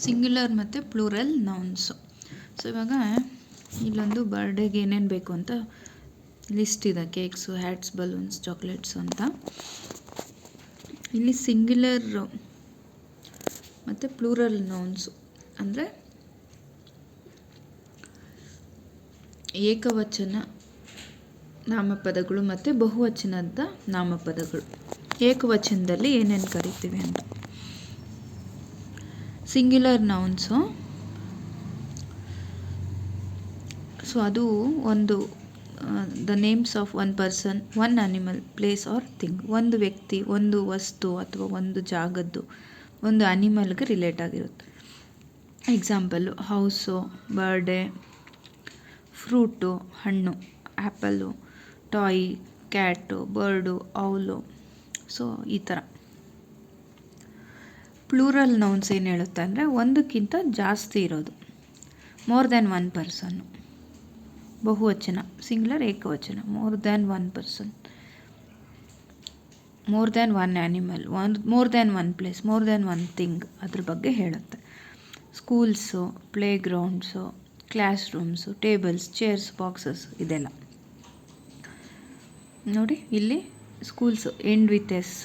Singular ಮತ್ತು plural ನೌನ್ಸು. So ಇವಾಗ ಇಲ್ಲೊಂದು ಬರ್ಡೇಗೆ ಏನೇನು ಬೇಕು ಅಂತ ಲಿಸ್ಟ್ ಇದೆ. ಕೇಕ್ಸು, ಹ್ಯಾಟ್ಸ್, ಬಲೂನ್ಸ್, ಚಾಕ್ಲೇಟ್ಸು ಅಂತ. ಇಲ್ಲಿ ಸಿಂಗ್ಯುಲರ್ ಮತ್ತು ಪ್ಲೂರಲ್ ನೌನ್ಸು ಅಂದರೆ ಏಕವಚನ ನಾಮಪದಗಳು ಮತ್ತು ಬಹುವಚನದ ನಾಮಪದಗಳು. ಏಕವಚನದಲ್ಲಿ ಏನೇನು ಕರಿತೀವಿ ಅಂತ. ಸಿಂಗ್ಯುಲರ್ ನೌನ್ಸು, ಸೊ ಅದು ಒಂದು the names of one person, one animal, place or thing. ಒಂದು ವ್ಯಕ್ತಿ, ಒಂದು ವಸ್ತು ಅಥವಾ ಒಂದು ಜಾಗದ್ದು, ಒಂದು ಅನಿಮಲ್ಗೆ ರಿಲೇಟ್ ಆಗಿರುತ್ತೆ. ಎಕ್ಸಾಂಪಲ್ಲು ಹೌಸು, ಬರ್ಡೇ, ಫ್ರೂಟು ಹಣ್ಣು, apple, toy, cat, bird, owl. So ಈ ಥರ. ಪ್ಲೂರಲ್ ನೌನ್ಸ್ ಏನು ಹೇಳುತ್ತೆ ಅಂದರೆ ಒಂದಕ್ಕಿಂತ ಜಾಸ್ತಿ ಇರೋದು, ಮೋರ್ ದ್ಯಾನ್ ಒನ್ ಪರ್ಸನ್ನು. ಬಹುವಚನ ಸಿಂಗ್ಯುಲರ್ ಏಕವಚನ, more than one person, more than one animal, more than one place, more than one thing ಅದ್ರ ಬಗ್ಗೆ ಹೇಳುತ್ತೆ. Schools, playgrounds, classrooms, tables, chairs, boxes ಇದೆಲ್ಲ. ನೋಡಿ ಇಲ್ಲಿ ಸ್ಕೂಲ್ಸು ಎಂಡ್ ವಿತ್ ಎಸ್,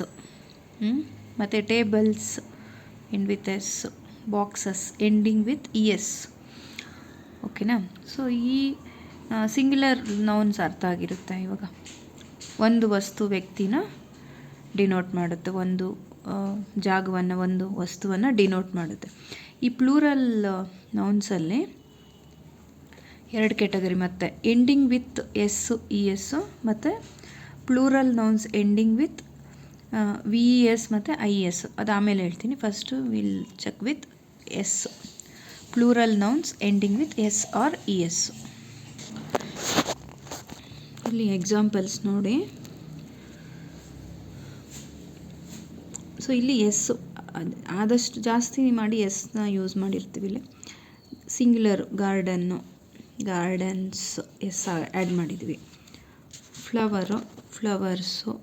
ಮತ್ತು tables end with S, boxes ending with E S. ಓಕೆನಾ? So ಈ singular nouns ಅರ್ಥ ಆಗಿರುತ್ತೆ. ಇವಾಗ ಒಂದು ವಸ್ತು ವ್ಯಕ್ತಿನ ಡಿನೋಟ್ ಮಾಡುತ್ತೆ, ಒಂದು ಜಾಗವನ್ನು, ಒಂದು ವಸ್ತುವನ್ನು ಡಿನೋಟ್ ಮಾಡುತ್ತೆ. ಈ ಪ್ಲೂರಲ್ ನೌನ್ಸಲ್ಲಿ ಎರಡು ಕ್ಯಾಟಗರಿ, ಮತ್ತು ending with S, E S, ಮತ್ತು plural nouns ending with V E S ಮತ್ತು ಐ ಎಸ್. ಅದು ಆಮೇಲೆ ಹೇಳ್ತೀನಿ. First will check with S. Plural nouns ending with S or E S. ಇಲ್ಲಿ ಎಕ್ಸಾಂಪಲ್ಸ್ ನೋಡಿ. ಸೊ ಇಲ್ಲಿ ಎಸ್ಸು ಆದಷ್ಟು ಜಾಸ್ತಿ ಮಾಡಿ ಎಸ್ನ ಯೂಸ್ ಮಾಡಿರ್ತೀವಿ. ಇಲ್ಲಿ singular garden, gardens S add ಮಾಡಿದ್ವಿ. Flower, flowers,